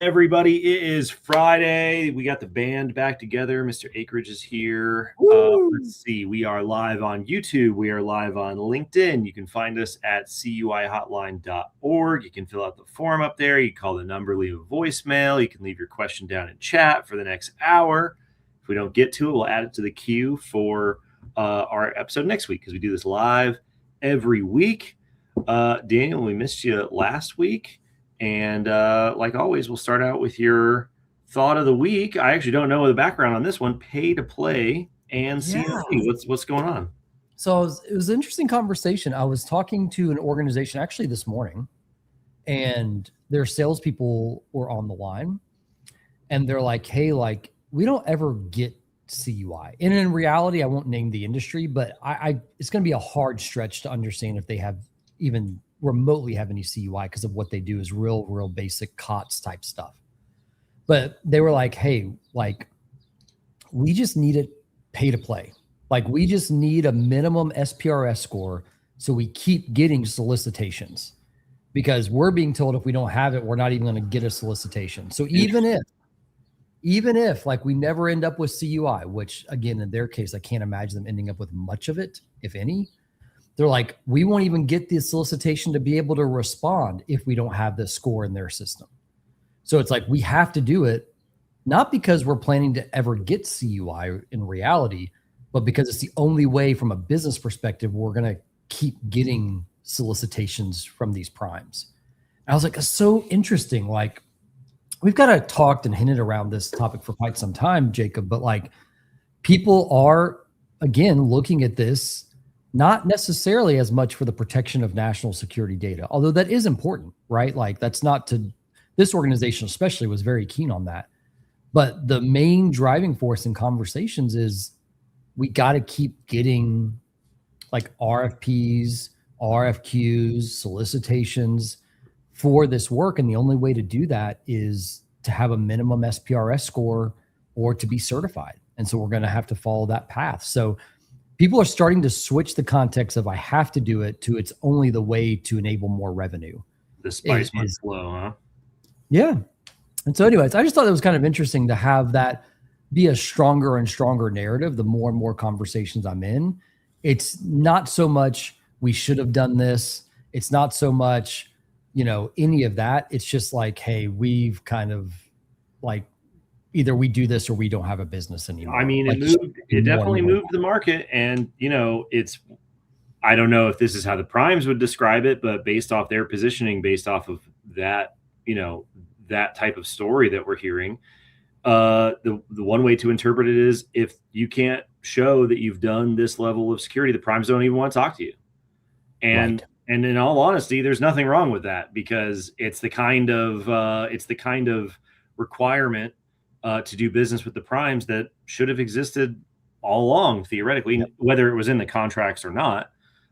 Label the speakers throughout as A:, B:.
A: Everybody, it is Friday. We got the band back together. Mr. Acreage is here. Let's see. We are live on YouTube. We are live on LinkedIn. You can find us at CUIHotline.org. You can fill out the form up there. You can call the number, leave a voicemail. You can leave your question down in chat for the next hour. If we don't get to it, we'll add it to the queue for our episode next week because we do this live every week. Daniel, we missed you last week. And like always, we'll start out with your thought of the week. I actually don't know the background on this one. Pay to play and CMMC. What's going on?
B: So it was an interesting conversation. I was talking to an organization actually this morning, and their salespeople were on the line, and they're like, "Hey, like we don't ever get CUI." And in reality, I won't name the industry, but it's going to be a hard stretch to understand if they have even remotely have any CUI because of what they do is real basic COTS type stuff. But they were like, hey, like we just need it pay to play. Like we just need a minimum SPRS score so we keep getting solicitations because we're being told if we don't have it, we're not even going to get a solicitation. So even if like we never end up with CUI, which again, in their case, I can't imagine them ending up with much of it, if any. They're like, we won't even get the solicitation to be able to respond if we don't have the score in their system. So it's like, we have to do it, not because we're planning to ever get CUI in reality, but because it's the only way from a business perspective, we're going to keep getting solicitations from these primes. And I was like, it's so interesting. Like we've got to talked and hinted around this topic for quite some time, Jacob, but like people are, again, looking at this not necessarily as much for the protection of national security data, although that is important, right? Like that's not to, this organization especially was very keen on that. But the main driving force in conversations is we got to keep getting like RFPs, RFQs, solicitations for this work. And the only way to do that is to have a minimum SPRS score or to be certified. And so we're going to have to follow that path. So people are starting to switch the context of I have to do it to it's only the way to enable more revenue.
A: The spice must flow, huh?
B: Yeah. And so anyways, I just thought it was kind of interesting to have that be a stronger and stronger narrative the more and more conversations I'm in. It's not so much we should have done this. It's not so much, any of that. It's just like, hey, we've kind of like, either we do this or we don't have a business anymore.
A: I mean, it definitely moved the market. And, I don't know if this is how the primes would describe it, but based off their positioning, based off of that, that type of story that we're hearing, the one way to interpret it is if you can't show that you've done this level of security, the primes don't even want to talk to you. And, And in all honesty, there's nothing wrong with that because it's the kind of requirement to do business with the primes that should have existed all along, theoretically, whether it was in the contracts or not.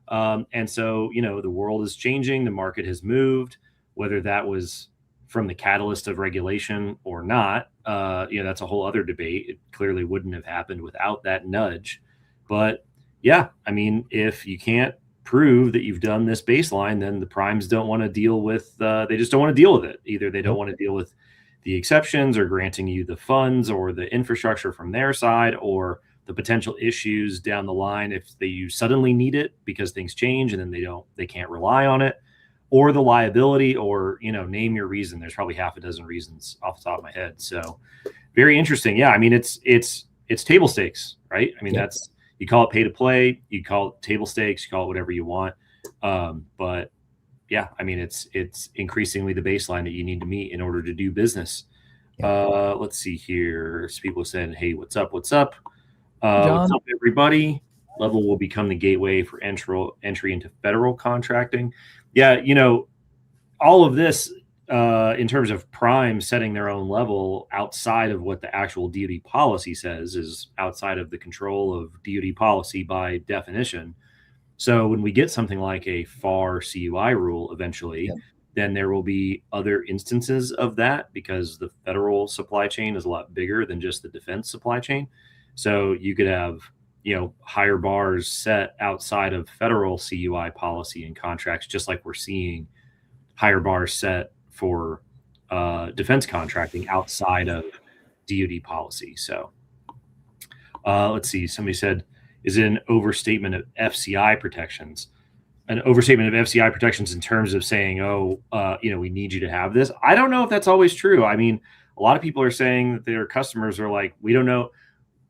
A: And so, the world is changing. The market has moved, whether that was from the catalyst of regulation or not. That's a whole other debate. It clearly wouldn't have happened without that nudge. But yeah, I mean, if you can't prove that you've done this baseline, then the primes don't want to deal with, they just don't want to deal with it. Either they don't want to deal with the exceptions or granting you the funds or the infrastructure from their side or the potential issues down the line if you suddenly need it because things change and then they can't rely on it, or the liability, or name your reason. There's probably half a dozen reasons off the top of my head. So very interesting. Yeah, I mean it's table stakes, right? I mean that's, you call it pay to play, you call it table stakes, you call it whatever you want, but yeah, I mean, it's increasingly the baseline that you need to meet in order to do business. Let's see here. So people saying, hey, what's up? What's up? What's up, everybody? Level will become the gateway for entry into federal contracting. Yeah, all of this in terms of prime setting their own level outside of what the actual DoD policy says is outside of the control of DoD policy by definition. So when we get something like a FAR CUI rule eventually, then there will be other instances of that because the federal supply chain is a lot bigger than just the defense supply chain. So you could have, higher bars set outside of federal CUI policy and contracts, just like we're seeing higher bars set for defense contracting outside of DoD policy. So let's see. Somebody said, is it an overstatement of FCI protections? An overstatement of FCI protections in terms of saying, oh, we need you to have this. I don't know if that's always true. I mean, a lot of people are saying that their customers are like, we don't know.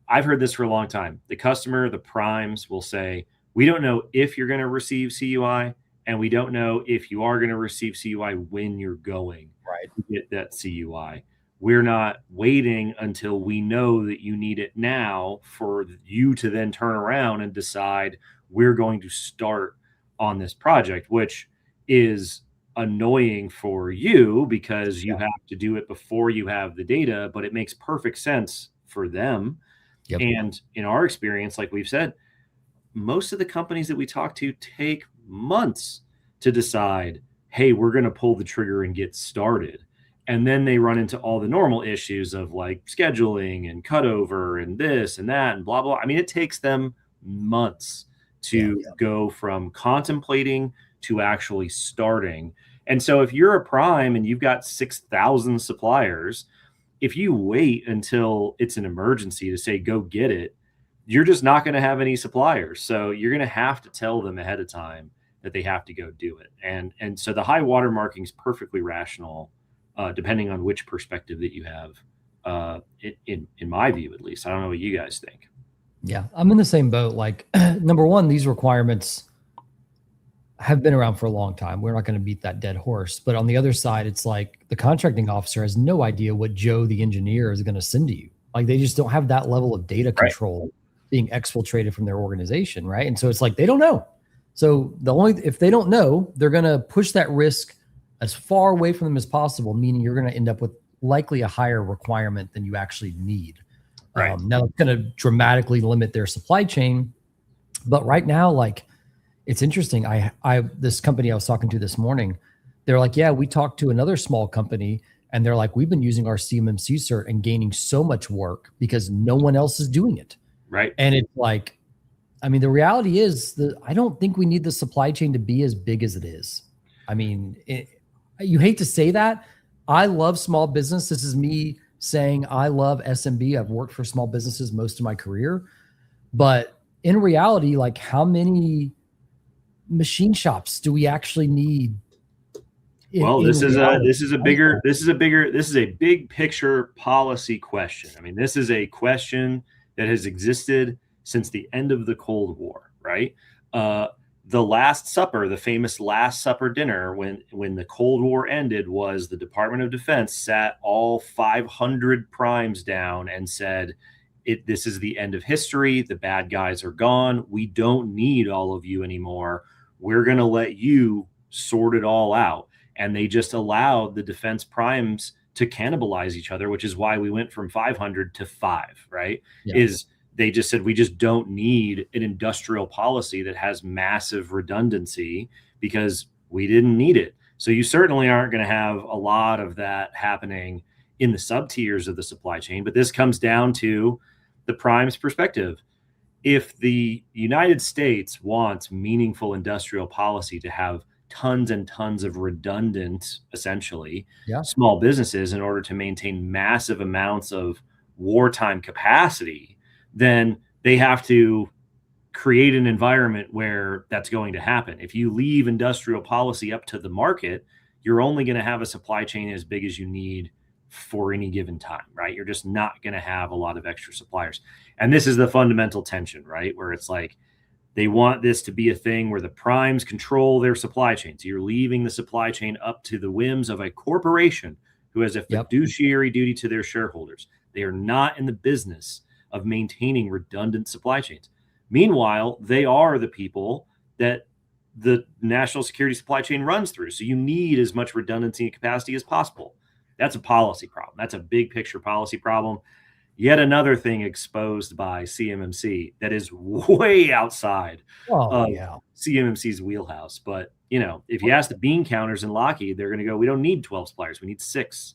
A: I've heard this for a long time. The customer, the primes will say, we don't know if you're going to receive CUI, and we don't know if you are going to receive CUI when you're going to get that CUI. We're not waiting until we know that you need it now for you to then turn around and decide we're going to start on this project, which is annoying for you because you have to do it before you have the data, but it makes perfect sense for them. Yep. And in our experience, like we've said, most of the companies that we talk to take months to decide, hey, we're going to pull the trigger and get started. And then they run into all the normal issues of like scheduling and cutover and this and that and blah, blah. I mean, it takes them months to go from contemplating to actually starting. And so if you're a prime and you've got 6,000 suppliers, if you wait until it's an emergency to say, go get it, you're just not going to have any suppliers. So you're going to have to tell them ahead of time that they have to go do it. And so the high water marking is perfectly rational, depending on which perspective that you have, in my view, at least. I don't know what you guys think.
B: Yeah, I'm in the same boat. Like, number one, these requirements have been around for a long time. We're not going to beat that dead horse. But on the other side, it's like the contracting officer has no idea what Joe, the engineer, is going to send to you. Like, they just don't have that level of data control being exfiltrated from their organization, right? And so it's like they don't know. So if they don't know, they're going to push that risk as far away from them as possible, meaning you're going to end up with likely a higher requirement than you actually need. Right. Now it's going to dramatically limit their supply chain. But right now, like, it's interesting. This company I was talking to this morning, they're like, yeah, we talked to another small company and they're like, we've been using our CMMC cert and gaining so much work because no one else is doing it.
A: Right.
B: And it's like, I mean, the reality is that I don't think we need the supply chain to be as big as it is. I mean, you hate to say that. I love small business. This is me saying I love SMB. I've worked for small businesses most of my career. But in reality, like, how many machine shops do we actually need?
A: Well, this is a big picture policy question. I mean, this is a question that has existed since the end of the Cold War, right? The Last Supper, the famous Last Supper dinner, when the Cold War ended, was the Department of Defense sat all 500 primes down and said, this is the end of history. The bad guys are gone. We don't need all of you anymore. We're going to let you sort it all out. And they just allowed the defense primes to cannibalize each other, which is why we went from 500 to 5, right? Yeah. They just said, we just don't need an industrial policy that has massive redundancy because we didn't need it. So you certainly aren't going to have a lot of that happening in the sub tiers of the supply chain. But this comes down to the prime's perspective. If the United States wants meaningful industrial policy to have tons and tons of redundant, essentially, small businesses in order to maintain massive amounts of wartime capacity, then they have to create an environment where that's going to happen. If you leave industrial policy up to the market, you're only going to have a supply chain as big as you need for any given time, right? You're just not going to have a lot of extra suppliers. And this is the fundamental tension, right? Where it's like, they want this to be a thing where the primes control their supply chain. So you're leaving the supply chain up to the whims of a corporation who has a fiduciary duty to their shareholders. They are not in the business of maintaining redundant supply chains. Meanwhile, they are the people that the national security supply chain runs through. So you need as much redundancy and capacity as possible. That's a policy problem. That's a big picture policy problem. Yet another thing exposed by CMMC that is way outside of CMMC's wheelhouse. But, if you ask the bean counters in Lockheed, they're going to go, we don't need 12 suppliers. We need 6.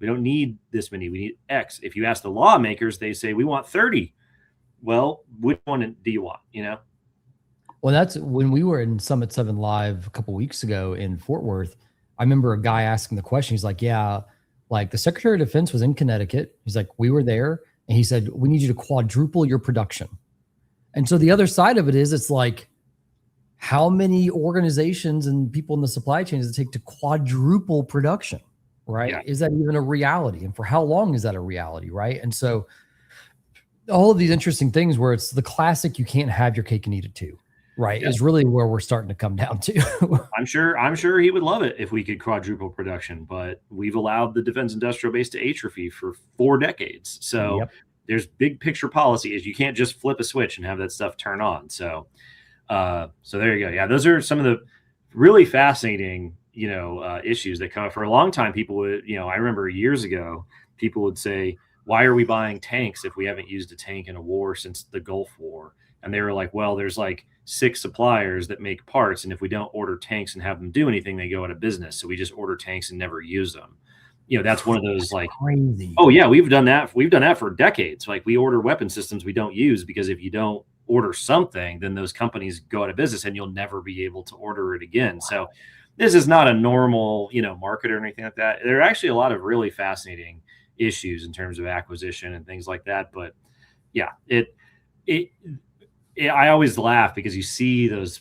A: We don't need this many. We need X. If you ask the lawmakers, they say, we want 30. Well, which one do you want,
B: Well, that's when we were in Summit 7 Live a couple of weeks ago in Fort Worth. I remember a guy asking the question. He's like, yeah, Like the Secretary of Defense was in Connecticut. He's like, we were there. And he said, we need you to quadruple your production. And so the other side of it is, it's like, how many organizations and people in the supply chain does it take to quadruple production, right?
A: Yeah.
B: Is that even a reality? And for how long is that a reality, right? And so all of these interesting things where it's the classic, you can't have your cake and eat it too, right? Is really where we're starting to come down to.
A: I'm sure he would love it if we could quadruple production, but we've allowed the defense industrial base to atrophy for 4 decades. So there's big picture policy is you can't just flip a switch and have that stuff turn on. So there you go. Yeah, those are some of the really fascinating, issues that come up. For a long time, people would, I remember years ago, people would say, why are we buying tanks if we haven't used a tank in a war since the Gulf War? And they were like, well, there's like 6 suppliers that make parts. And if we don't order tanks and have them do anything, they go out of business. So we just order tanks and never use them. That's one of those like,
B: crazy.
A: Oh yeah, we've done that. We've done that for decades. Like we order weapon systems we don't use because if you don't order something, then those companies go out of business and you'll never be able to order it again. So this is not a normal, market or anything like that. There are actually a lot of really fascinating issues in terms of acquisition and things like that. But yeah, I always laugh because you see those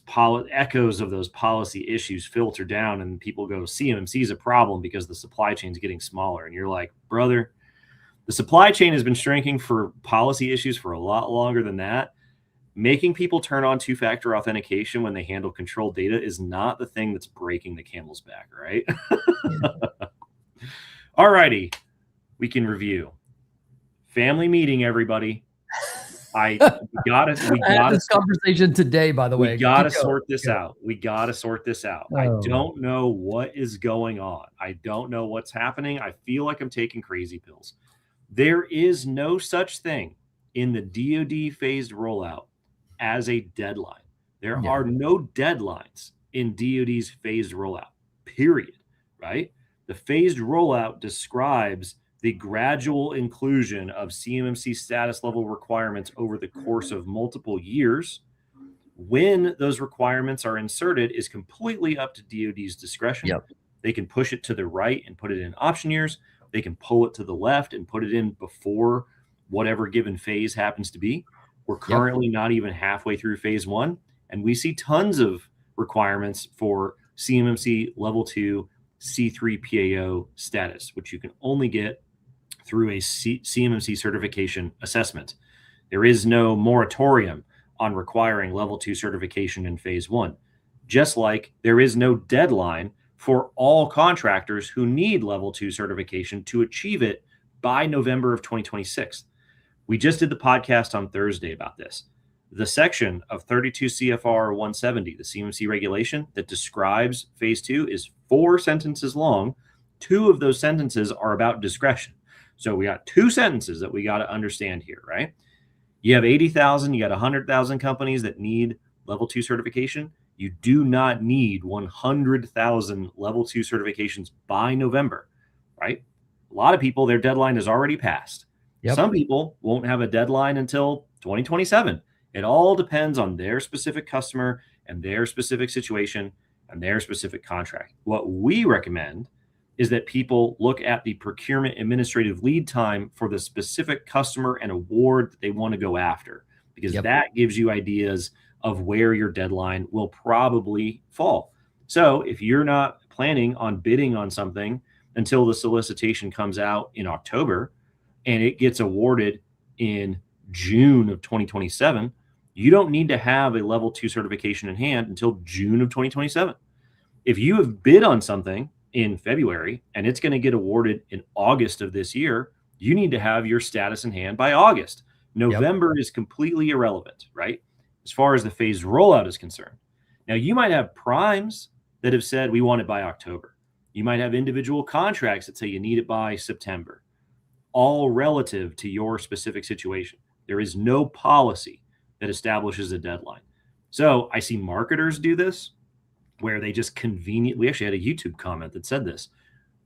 A: echoes of those policy issues filter down and people go, CMMC is a problem because the supply chain is getting smaller. And you're like, brother, the supply chain has been shrinking for policy issues for a lot longer than that. Making people turn on 2-factor authentication when they handle controlled data is not the thing that's breaking the camel's back, right? All righty. We can review. Family meeting, everybody. We got
B: this conversation today, by the way.
A: We got to sort this out. We got to sort this out. I don't know what is going on. I don't know what's happening. I feel like I'm taking crazy pills. There is no such thing in the DoD phased rollout as a deadline. There are no deadlines in DoD's phased rollout, period, right? The phased rollout describes the gradual inclusion of CMMC status level requirements over the course of multiple years. When those requirements are inserted is completely up to DoD's discretion. They can push it to the right and put it in option years. They can pull it to the left and put it in before whatever given phase happens to be. We're currently not even halfway through phase 1, and we see tons of requirements for CMMC level 2 C3 PAO status, which you can only get through a CMMC certification assessment. There is no moratorium on requiring level 2 certification in phase 1, just like there is no deadline for all contractors who need level 2 certification to achieve it by November of 2026. We just did the podcast on Thursday about this. The section of 32 CFR 170, the CMMC regulation that describes phase 2 is 4 sentences long. 2 of those sentences are about discretion. So we got 2 sentences that we got to understand here, right? You have 80,000, you got 100,000 companies that need level 2 certification. You do not need 100,000 level 2 certifications by November, right? A lot of people, their deadline is already passed. Some people won't have a deadline until 2027. It all depends on their specific customer and their specific situation and their specific contract. What we recommend is that people look at the procurement administrative lead time for the specific customer and award that they want to go after, because that gives you ideas of where your deadline will probably fall. So if you're not planning on bidding on something until the solicitation comes out in October and it gets awarded in June of 2027, you don't need to have a level 2 certification in hand until June of 2027. If you have bid on something in February and it's going to get awarded in August of this year, you need to have your status in hand by August. November is completely irrelevant, right? As far as the phased rollout is concerned. Now, you might have primes that have said we want it by October. You might have individual contracts that say you need it by September, all relative to your specific situation. There is no policy that establishes a deadline. So I see marketers do this where they just we actually had a YouTube comment that said this.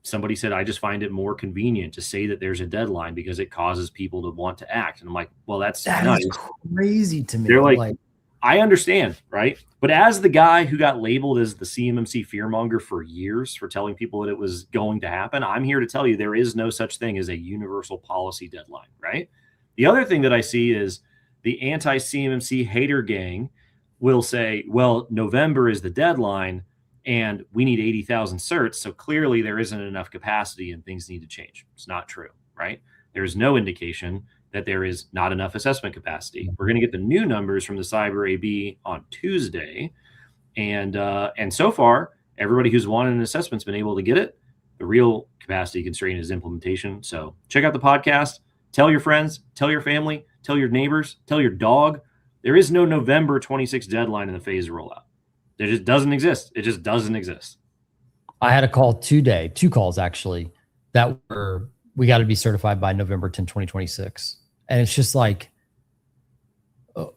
A: Somebody said, I just find it more convenient to say that there's a deadline because it causes people to want to act. And I'm like, well, that's
B: nice. Crazy to me.
A: They're like, I understand, right? But as the guy who got labeled as the CMMC fearmonger for years for telling people that it was going to happen, I'm here to tell you there is no such thing as a universal policy deadline, right? The other thing that I see is the anti-CMMC hater gang will say, well, November is the deadline and we need 80,000 certs. So clearly there isn't enough capacity and things need to change. It's not true, right? There's no indication that there is not enough assessment capacity. We're going to get the new numbers from the Cyber AB on Tuesday. And so far, everybody who's wanted an assessment's been able to get it. The real capacity constraint is implementation. So check out the podcast. Tell your friends, tell your family, tell your neighbors, tell your dog. There is no November 26th deadline in the phase rollout. It just doesn't exist. It just doesn't exist.
B: I had a call today, 2 calls actually, that were, we got to be certified by November 10, 2026. And it's just like,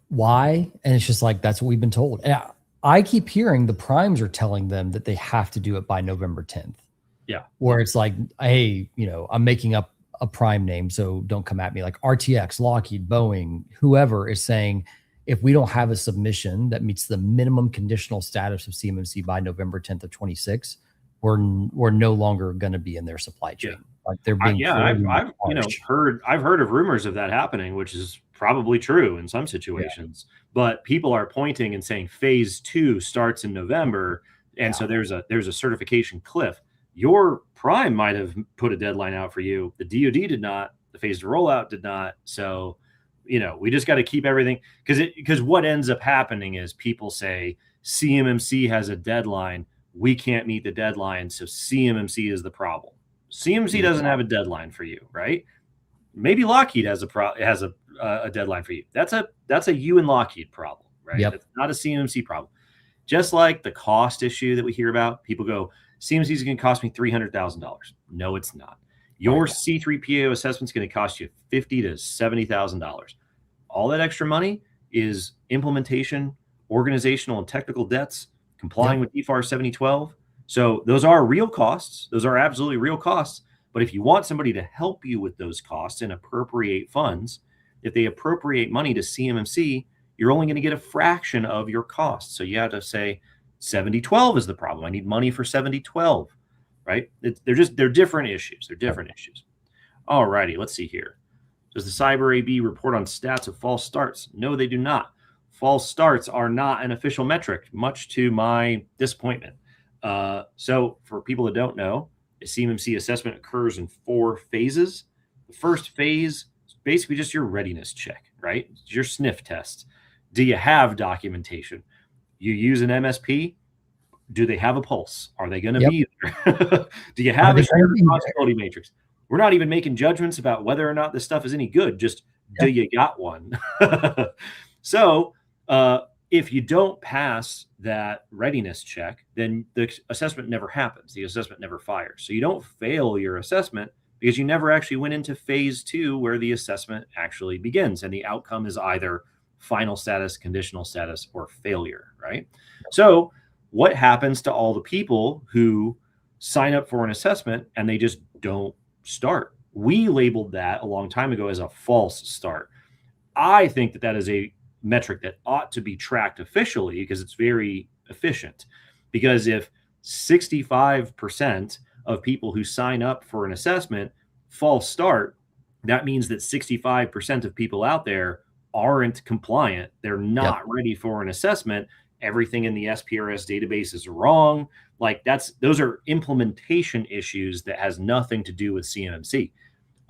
B: why? And it's just like, that's what we've been told. And I keep hearing the primes are telling them that they have to do it by November 10th.
A: Yeah.
B: Where it's like, hey, you know, I'm making up a prime name, so don't come at me. Like RTX, Lockheed, Boeing, whoever is saying, if we don't have a submission that meets the minimum conditional status of CMMC by November 10th of 26, we're no longer going to be in their supply chain. Yeah. Like they're being
A: I've heard of rumors of that happening, which is probably true in some situations. Yeah. But people are pointing and saying phase 2 starts in November, and so there's a certification cliff. Your prime might have put a deadline out for you. The DoD did not. The phased rollout did not. So, you know, we just got to keep everything, because what ends up happening is people say CMMC has a deadline. We can't meet the deadline, so CMMC is the problem. CMMC doesn't have a deadline for you, right? Maybe Lockheed has a deadline for you. That's a you and Lockheed problem, right?
B: Yep.
A: It's not a CMMC problem. Just like the cost issue that we hear about, people go, CMMC is going to cost me $300,000. No, it's not. Your C3PAO assessment is going to cost you $50,000 to $70,000. All that extra money is implementation, organizational and technical debts, complying with DFARS 7012. So those are real costs. Those are absolutely real costs. But if you want somebody to help you with those costs and appropriate funds, if they appropriate money to CMMC, you're only going to get a fraction of your costs. So you have to say 7012 is the problem. I need money for 7012, right? They're different issues. They're different issues. All righty, let's see here. Does the Cyber AB report on stats of false starts? No, they do not. False starts are not an official metric, much to my disappointment. So for people that don't know, a CMMC assessment occurs in 4 phases. The first phase is basically just your readiness check, right? It's your sniff test. Do you have documentation? You use an MSP. Do they have a pulse? Are they going to be there? Do you have a shared responsibility matrix? We're not even making judgments about whether or not this stuff is any good. Just do you got one? So if you don't pass that readiness check, then the assessment never happens. The assessment never fires. So you don't fail your assessment because you never actually went into phase 2 where the assessment actually begins. And the outcome is either final status, conditional status, or failure, right? So what happens to all the people who sign up for an assessment and they just don't start? We labeled that a long time ago as a false start. I think that is a metric that ought to be tracked officially because it's very efficient. Because if 65% of people who sign up for an assessment false start, that means that 65% of people out there aren't compliant. They're not ready for an assessment. Everything in the SPRS database is wrong. Like those are implementation issues that has nothing to do with CMMC.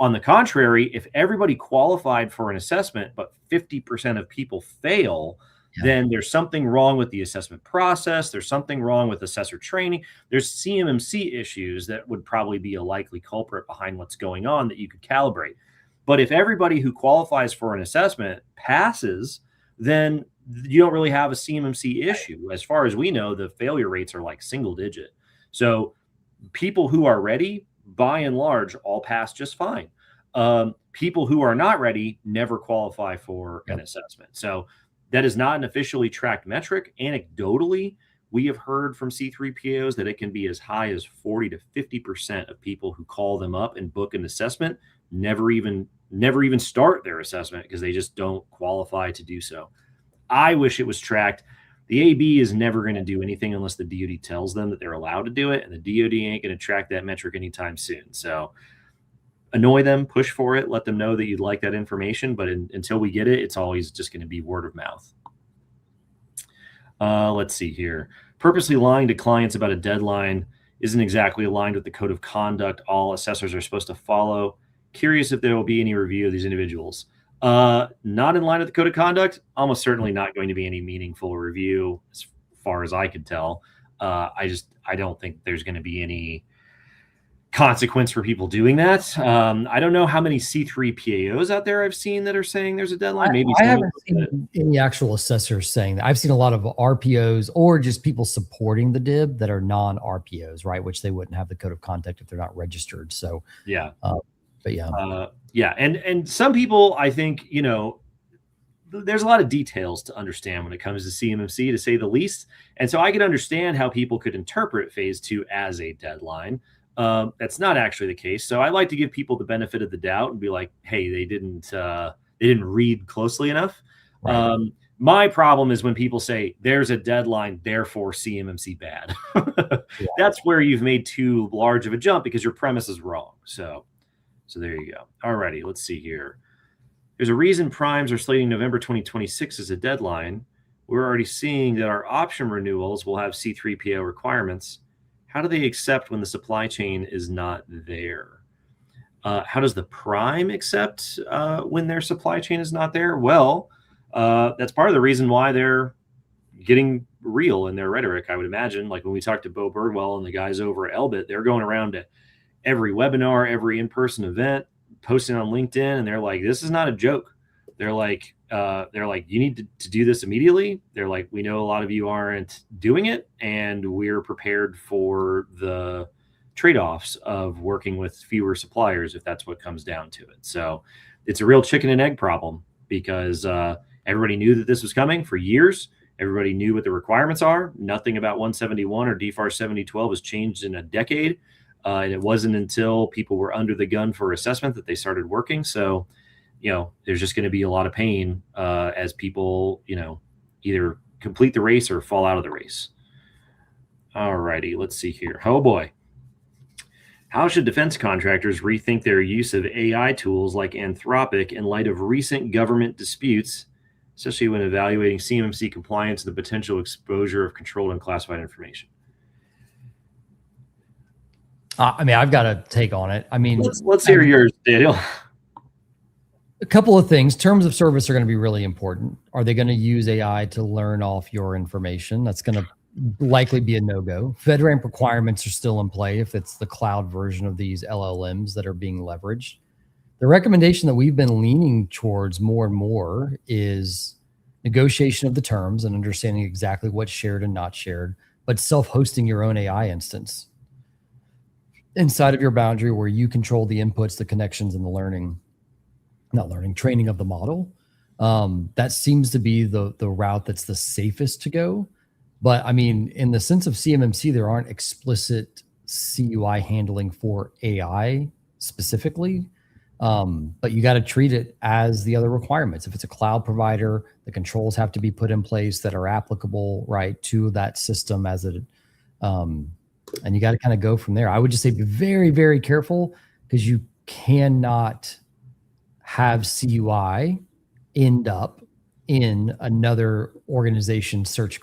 A: On the contrary, if everybody qualified for an assessment, but 50% of people fail, then there's something wrong with the assessment process. There's something wrong with assessor training. There's CMMC issues that would probably be a likely culprit behind what's going on that you could calibrate. But if everybody who qualifies for an assessment passes, then you don't really have a CMMC issue. As far as we know, the failure rates are like single digit. So people who are ready, by and large, all pass just fine. People who are not ready never qualify for an assessment. So that is not an officially tracked metric. Anecdotally, we have heard from C3PAOs that it can be as high as 40 to 50% of people who call them up and book an assessment never even start their assessment because they just don't qualify to do so. I wish it was tracked. The AB is never going to do anything unless the DoD tells them that they're allowed to do it, and the DoD ain't going to track that metric anytime soon. So annoy them, push for it, let them know that you'd like that information, but until we get it, it's always just going to be word of mouth. Let's see here. Purposely lying to clients about a deadline isn't exactly aligned with the code of conduct all assessors are supposed to follow. Curious if there will be any review of these individuals. Not in line with the code of conduct. Almost certainly not going to be any meaningful review as far as I could tell. I don't think there's going to be any consequence for people doing that. I don't know how many C3 PAOs out there I've seen that are saying there's a deadline. Maybe
B: I haven't seen any actual assessors saying that. I've seen a lot of RPOs or just people supporting the DIB that are non-RPOs, right? Which they wouldn't have the code of conduct if they're not registered. So
A: yeah,
B: but
A: yeah, and some people, I think, there's a lot of details to understand when it comes to CMMC, to say the least. And so I could understand how people could interpret phase 2 as a deadline. That's not actually the case. So I like to give people the benefit of the doubt and be like, hey, they didn't read closely enough. Right. My problem is when people say there's a deadline, therefore CMMC bad. Yeah. That's where you've made too large of a jump because your premise is wrong. So there you go. All righty, let's see here. There's a reason primes are slating November 2026 as a deadline. We're already seeing that our option renewals will have C3PO requirements. How do they accept when the supply chain is not there? How does the prime accept when their supply chain is not there? Well, that's part of the reason why they're getting real in their rhetoric, I would imagine. Like when we talked to Bo Birdwell and the guys over at Elbit, they're going around to every webinar, every in-person event, posting on LinkedIn, and they're like, this is not a joke. They're like, you need to do this immediately. They're like, we know a lot of you aren't doing it, and we're prepared for the trade-offs of working with fewer suppliers if that's what comes down to it. So it's a real chicken and egg problem because everybody knew that this was coming for years. Everybody knew what the requirements are. Nothing about 171 or DFARS 7012 has changed in a decade. And it wasn't until people were under the gun for assessment that they started working. So, there's just going to be a lot of pain as people, either complete the race or fall out of the race. All righty, let's see here. Oh boy. How should defense contractors rethink their use of AI tools like Anthropic in light of recent government disputes, especially when evaluating CMMC compliance and the potential exposure of controlled and classified information?
B: I've got a take on it.
A: Let's hear yours, Daniel.
B: A couple of things. Terms of service are going to be really important. Are they going to use AI to learn off your information? That's going to likely be a no-go. FedRAMP requirements are still in play if it's the cloud version of these LLMs that are being leveraged. The recommendation that we've been leaning towards more and more is negotiation of the terms and understanding exactly what's shared and not shared, but self-hosting your own AI instance inside of your boundary where you control the inputs, the connections, and the training of the model. That seems to be the route that's the safest to go. But in the sense of CMMC, there aren't explicit CUI handling for AI specifically. But you got to treat it as the other requirements. If it's a cloud provider, the controls have to be put in place that are applicable, right, to that system as it, and you got to kind of go from there. I would just say be very, very careful because you cannot have CUI end up in another organization search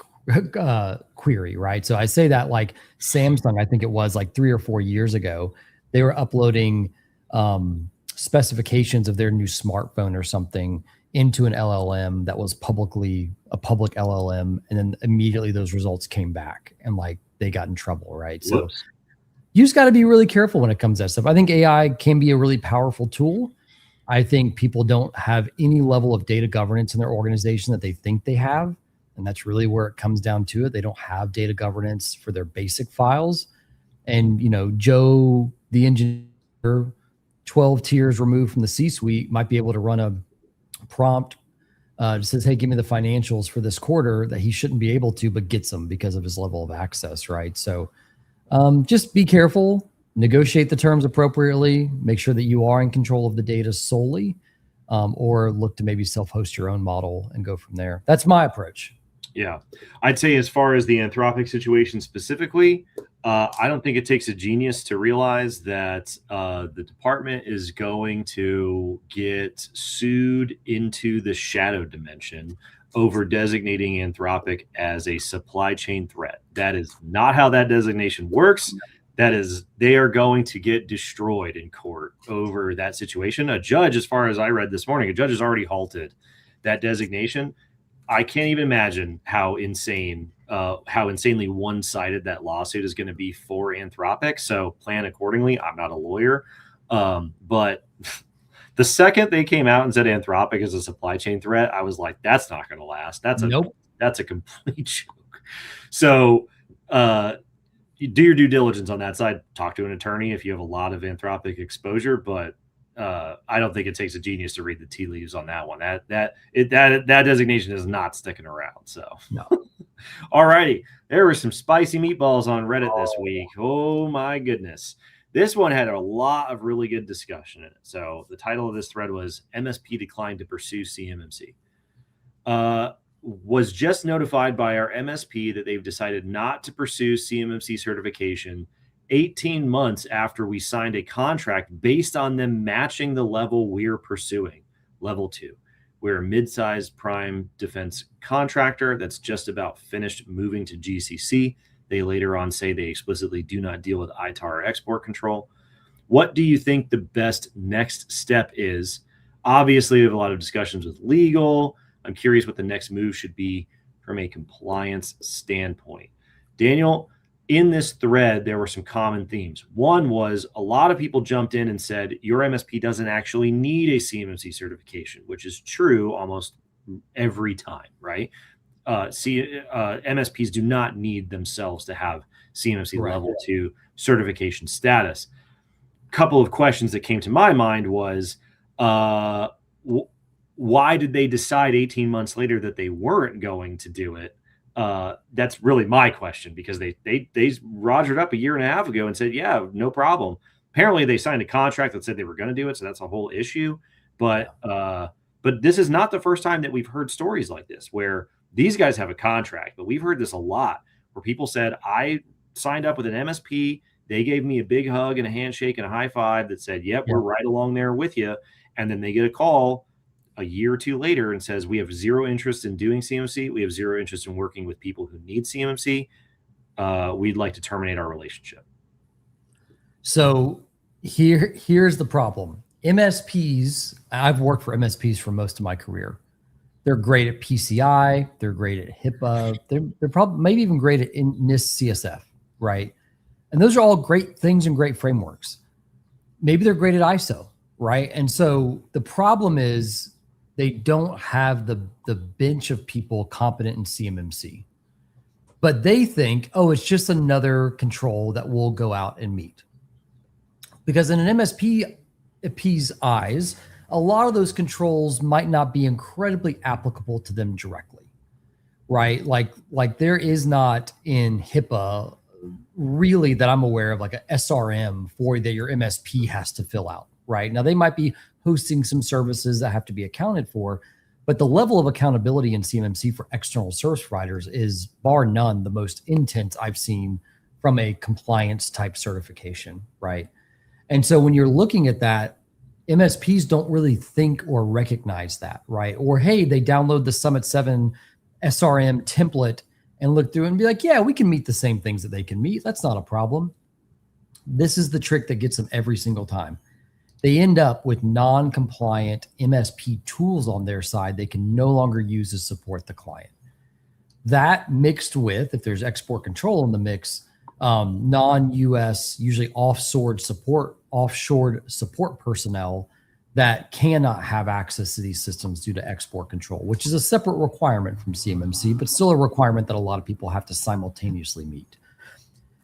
B: query, right? So I say that like Samsung, I think it was like 3 or 4 years ago, they were uploading specifications of their new smartphone or something into an LLM that was a public LLM, and then immediately those results came back and like they got in trouble, right? So you just got to be really careful when it comes to that stuff. I think AI can be a really powerful tool. I think people don't have any level of data governance in their organization that they think they have. And that's really where it comes down to it. They don't have data governance for their basic files. And, Joe, the engineer, 12 tiers removed from the C-suite, might be able to run a prompt that says, hey, give me the financials for this quarter that he shouldn't be able to, but gets them because of his level of access, right? So just be careful, negotiate the terms appropriately, make sure that you are in control of the data solely. or look to maybe self-host your own model and go from there. That's my approach.
A: Yeah, I'd say as far as the Anthropic situation specifically, I don't think it takes a genius to realize that the department is going to get sued into the shadow dimension over designating Anthropic as a supply chain threat. That is not how that designation works. That is, they are going to get destroyed in court over that situation. A judge, as far as I read this morning, a judge has already halted that designation. I can't even imagine how insanely one-sided that lawsuit is going to be for Anthropic. So plan accordingly. I'm not a lawyer, but the second they came out and said Anthropic is a supply chain threat, I was like, that's not going to last. That's a complete joke. So you do your due diligence on that side. Talk to an attorney if you have a lot of Anthropic exposure, but I don't think it takes a genius to read the tea leaves on that one. That designation is not sticking around. So,
B: no.
A: All righty. There were some spicy meatballs on Reddit this week. Oh my goodness. This one had a lot of really good discussion in it. So the title of this thread was MSP declined to pursue CMMC. Was just notified by our MSP that they've decided not to pursue CMMC certification 18 months after we signed a contract based on them matching the level we're pursuing, level 2. We're a mid-sized prime defense contractor that's just about finished moving to GCC. They later on say they explicitly do not deal with ITAR or export control. What do you think the best next step is? Obviously, we have a lot of discussions with legal. I'm curious what the next move should be from a compliance standpoint. Daniel, in this thread, there were some common themes. One was a lot of people jumped in and said, your MSP doesn't actually need a CMMC certification, which is true almost every time, right? MSPs do not need themselves to have CMMC level 2 certification status. A couple of questions that came to my mind was, why did they decide 18 months later that they weren't going to do it? That's really my question, because they rogered up a year and a half ago and said, yeah, no problem. Apparently they signed a contract that said they were going to do it. So that's a whole issue. But this is not the first time that we've heard stories like this, where these guys have a contract, but we've heard this a lot where people said, I signed up with an MSP. They gave me a big hug and a handshake and a high five that said, yep, we're right along there with you. And then they get a call a year or two later and says, we have zero interest in doing CMMC. We have zero interest in working with people who need CMMC. We'd like to terminate our relationship.
B: So here's the problem. MSPs, I've worked for MSPs for most of my career. They're great at PCI. They're great at HIPAA. They're probably maybe even great at NIST CSF, right? And those are all great things and great frameworks. Maybe they're great at ISO, right? And so the problem is they don't have the bench of people competent in CMMC. But they think, oh, it's just another control that we'll go out and meet. Because in an MSP's eyes, a lot of those controls might not be incredibly applicable to them directly, right? Like there is not in HIPAA really that I'm aware of like a SRM for that your MSP has to fill out, right? Now they might be hosting some services that have to be accounted for, but the level of accountability in CMMC for external service providers is bar none the most intense I've seen from a compliance type certification, right? And so when you're looking at that, MSPs don't really think or recognize that, right? Or, hey, they download the Summit 7 SRM template and look through and be like, yeah, we can meet the same things that they can meet. That's not a problem. This is the trick that gets them every single time. They end up with non-compliant MSP tools on their side they can no longer use to support the client. That mixed with, if there's export control in the mix, non-US, usually offshore support personnel that cannot have access to these systems due to export control, which is a separate requirement from CMMC, but still a requirement that a lot of people have to simultaneously meet.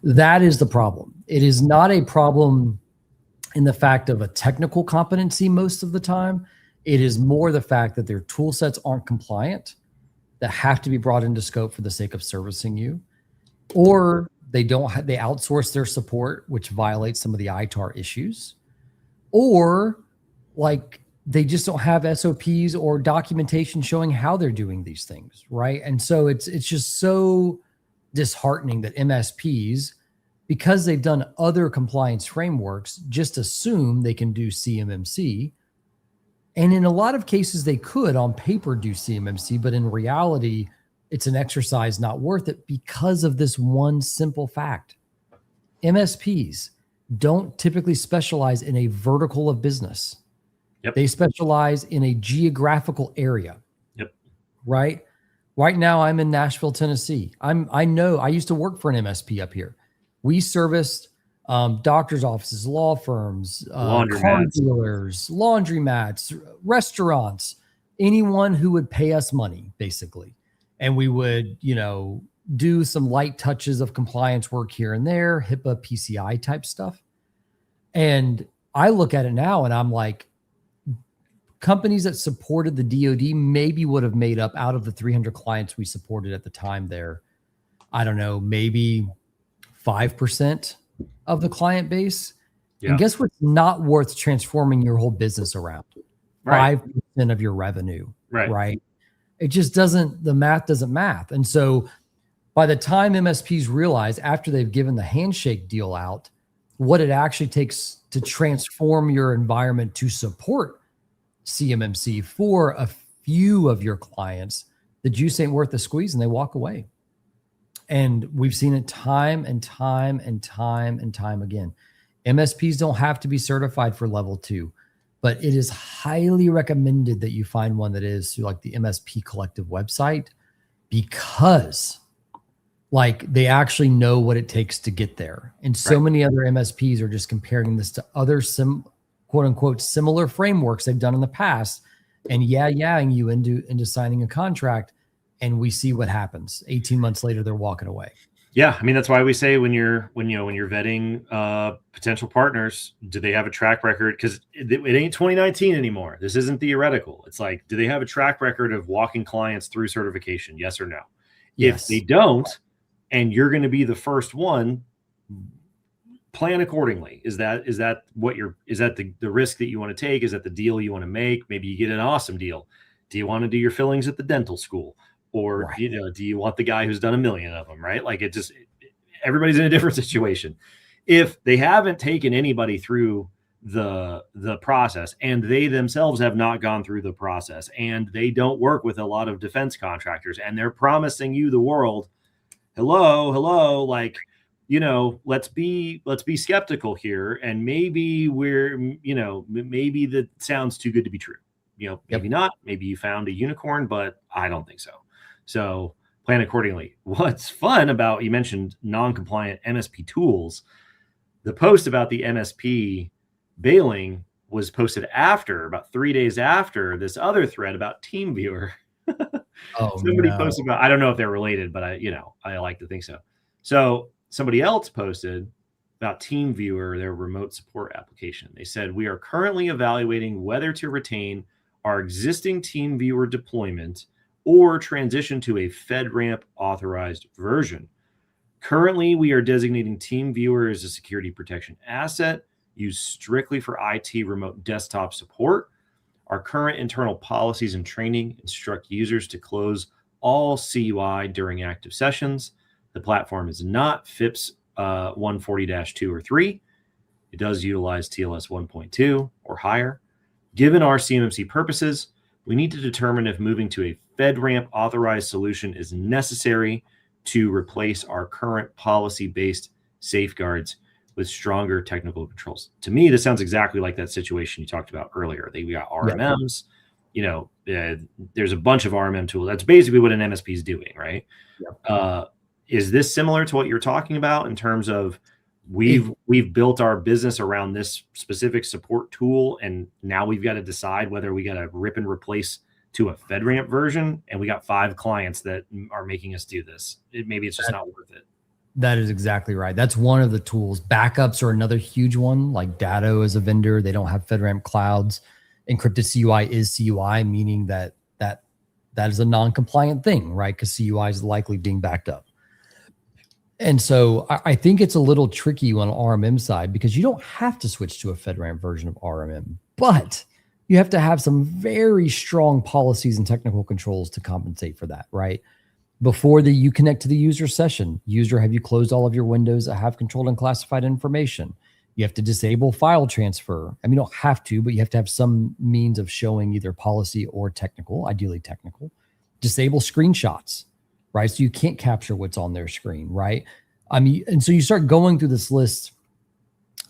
B: That is the problem. It is not a problem in the fact of a technical competency most of the time. It is more the fact that their tool sets aren't compliant, that have to be brought into scope for the sake of servicing you, or they outsource their support, which violates some of the ITAR issues, or like they just don't have SOPs or documentation showing how they're doing these things, right? And so it's just so disheartening that MSPs, because they've done other compliance frameworks, just assume they can do CMMC. And in a lot of cases, they could on paper do CMMC, but in reality, it's an exercise not worth it because of this one simple fact. MSPs don't typically specialize in a vertical of business.
A: Yep.
B: They specialize in a geographical area.
A: Yep.
B: Right? Right now, I'm in Nashville, Tennessee. I know I used to work for an MSP up here. We serviced doctors' offices, law firms, car dealers, laundromats, restaurants, anyone who would pay us money, basically. And we would, do some light touches of compliance work here and there, HIPAA, PCI type stuff. And I look at it now and I'm like, companies that supported the DoD maybe would have made up, out of the 300 clients we supported at the time there, I don't know, maybe 5% of the client base. Yeah. And guess what's not worth transforming your whole business around? Right. 5% of your revenue. Right. It just doesn't, the math doesn't math. And so by the time MSPs realize, after they've given the handshake deal out, what it actually takes to transform your environment to support CMMC for a few of your clients, the juice ain't worth the squeeze and they walk away. And we've seen it time and time and time and time again. MSPs don't have to be certified for level 2, but it is highly recommended that you find one that is through like the MSP Collective website, because like they actually know what it takes to get there. And so many other MSPs are just comparing this to other quote unquote similar frameworks they've done in the past, and yaing you into signing a contract. And we see what happens. 18 months later, they're walking away.
A: Yeah, I mean, that's why we say when you're vetting potential partners, do they have a track record? Because it ain't 2019 anymore. This isn't theoretical. It's like, do they have a track record of walking clients through certification? Yes or no? Yes. If they don't, and you're going to be the first one, plan accordingly. Is that the risk that you want to take? Is that the deal you want to make? Maybe you get an awesome deal. Do you want to do your fillings at the dental school? Or, do you want the guy who's done 1 million of them, right? Like everybody's in a different situation. If they haven't taken anybody through the process, and they themselves have not gone through the process, and they don't work with a lot of defense contractors, and they're promising you the world, hello, like, let's be skeptical here. And maybe maybe that sounds too good to be true. Maybe not, maybe you found a unicorn, but I don't think so. So plan accordingly. What's fun about, you mentioned non-compliant MSP tools. The post about the MSP bailing was posted about 3 days after this other thread about TeamViewer. Somebody posted about, I don't know if they're related, but I like to think so. So somebody else posted about TeamViewer, their remote support application. They said, we are currently evaluating whether to retain our existing TeamViewer deployment or transition to a FedRAMP authorized version. Currently, we are designating TeamViewer as a security protection asset used strictly for IT remote desktop support. Our current internal policies and training instruct users to close all CUI during active sessions. The platform is not FIPS 140-2 or 3. It does utilize TLS 1.2 or higher. Given our CMMC purposes, we need to determine if moving to a FedRAMP authorized solution is necessary to replace our current policy-based safeguards with stronger technical controls. To me, this sounds exactly like that situation you talked about earlier. We got RMMs, there's a bunch of RMM tools. That's basically what an MSP is doing, right? Is this similar to what you're talking about in terms of we've built our business around this specific support tool, and now we've got to decide whether we got to rip and replace to a FedRAMP version, and we got 5 clients that are making us do this? Maybe it's just not worth it.
B: That is exactly right. That's one of the tools. Backups are another huge one. Like Datto as a vendor, they don't have FedRAMP clouds. Encrypted CUI is CUI, meaning that is a non-compliant thing, right? Because CUI is likely being backed up. And so I think it's a little tricky on RMM side, because you don't have to switch to a FedRAMP version of RMM, but you have to have some very strong policies and technical controls to compensate for that, right? Before you connect to the user session, user, have you closed all of your windows that have controlled and classified information? You have to disable file transfer. I mean, you don't have to, but you have to have some means of showing either policy or technical, ideally technical. Disable screenshots, right? So you can't capture what's on their screen, right? I mean, and so you start going through this list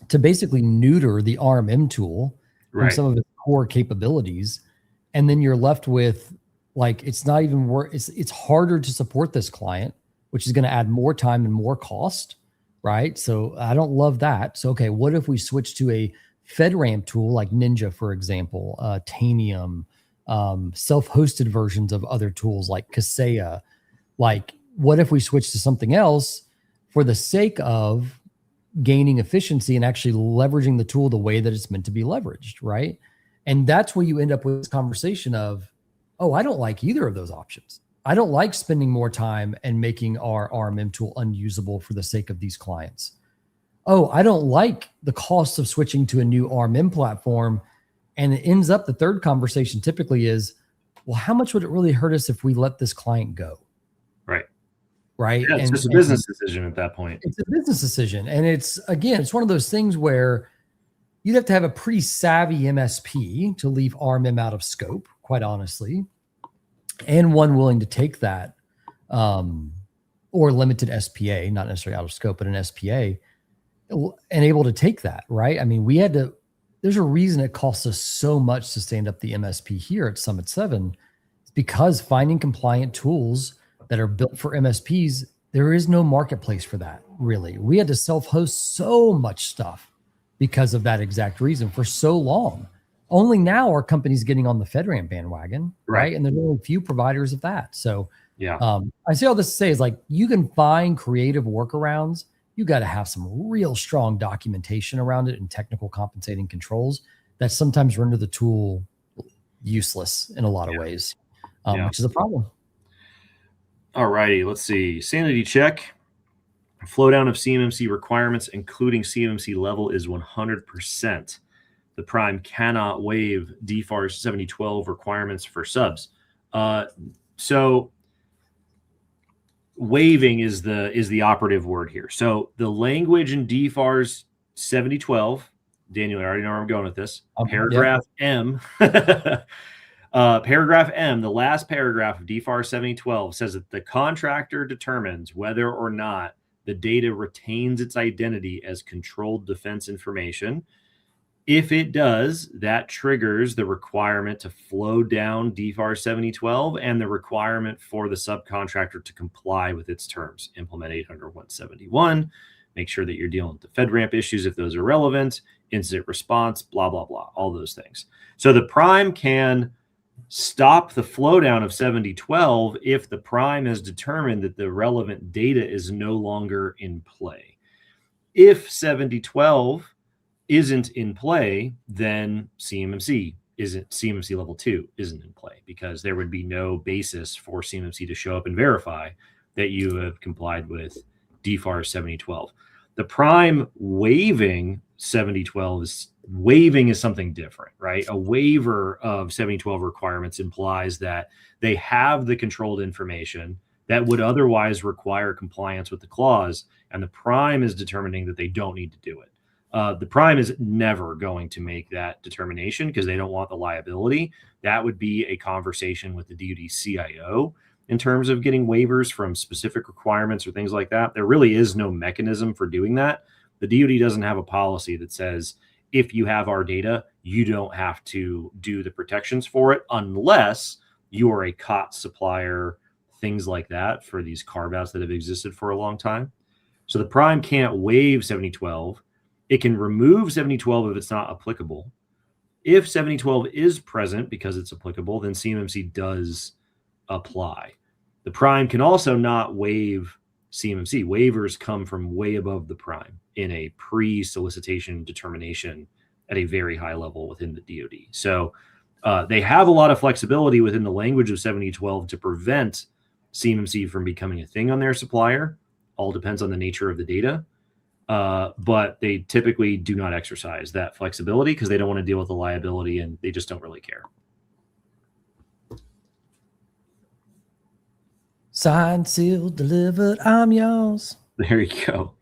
B: to basically neuter the RMM tool from some of its core capabilities. And then you're left with, like, it's not even worth, it's harder to support this client, which is going to add more time and more cost, right? So I don't love that. So, okay, what if we switch to a FedRAMP tool like Ninja, for example, Tanium, self-hosted versions of other tools like Kaseya? Like, what if we switch to something else for the sake of gaining efficiency and actually leveraging the tool the way that it's meant to be leveraged, right? And that's where you end up with this conversation of, oh, I don't like either of those options. I don't like spending more time and making our RMM tool unusable for the sake of these clients. Oh, I don't like the cost of switching to a new RMM platform. And it ends up, the third conversation typically is, well, how much would it really hurt us if we let this client go? Right.
A: Yeah, it's just a business decision at that point.
B: It's a business decision. And it's, again, it's one of those things where you'd have to have a pretty savvy MSP to leave RMM out of scope, quite honestly, and one willing to take that, or limited SPA, not necessarily out of scope, but an SPA, and able to take that, right? I mean, there's a reason it costs us so much to stand up the MSP here at Summit 7. It's because finding compliant tools that are built for MSPs, there is no marketplace for that, really. We had to self-host so much stuff because of that exact reason for so long. Only now are companies getting on the FedRAMP bandwagon, right? And there's only a few providers of that. So yeah, I say all this to say is, like, you can find creative workarounds. You got to have some real strong documentation around it and technical compensating controls that sometimes render the tool useless in a lot of ways, which is a problem.
A: All righty, let's see. Sanity check. Flow down of CMMC requirements, including CMMC level, is 100%. The prime cannot waive DFARS 7012 requirements for subs. So waiving is the operative word here. So the language in DFARS 7012, Daniel, I already know where I'm going with this. Paragraph M. Paragraph M, the last paragraph of DFARS 7012, says that the contractor determines whether or not the data retains its identity as controlled defense information. If it does, that triggers the requirement to flow down DFARS 7012 and the requirement for the subcontractor to comply with its terms. Implement 800.171. Make sure that you're dealing with the FedRAMP issues if those are relevant. Incident response, blah, blah, blah, all those things. So the prime can stop the flow down of 7012 if the prime has determined that the relevant data is no longer in play. If 7012 isn't in play, then CMMC level 2 isn't in play, because there would be no basis for CMMC to show up and verify that you have complied with DFARS 7012. The prime waiving 7012 is something different, right? A waiver of 7012 requirements implies that they have the controlled information that would otherwise require compliance with the clause, and the prime is determining that they don't need to do it. The prime is never going to make that determination because they don't want the liability. That would be a conversation with the DoD CIO in terms of getting waivers from specific requirements or things like that. There really is no mechanism for doing that. The DoD doesn't have a policy that says, if you have our data, you don't have to do the protections for it unless you are a COT supplier, things like that, for these carve-outs that have existed for a long time. So the prime can't waive 7012. It can remove 7012 if it's not applicable. If 7012 is present because it's applicable, then CMMC does apply. The prime can also not waive CMMC. Waivers come from way above the prime in a pre-solicitation determination at a very high level within the DoD. So they have a lot of flexibility within the language of 7012 to prevent CMMC from becoming a thing on their supplier. All depends on the nature of the data. but they typically do not exercise that flexibility because they don't want to deal with the liability and they just don't really care.
B: Signed, sealed, delivered, I'm yours.
A: There you go.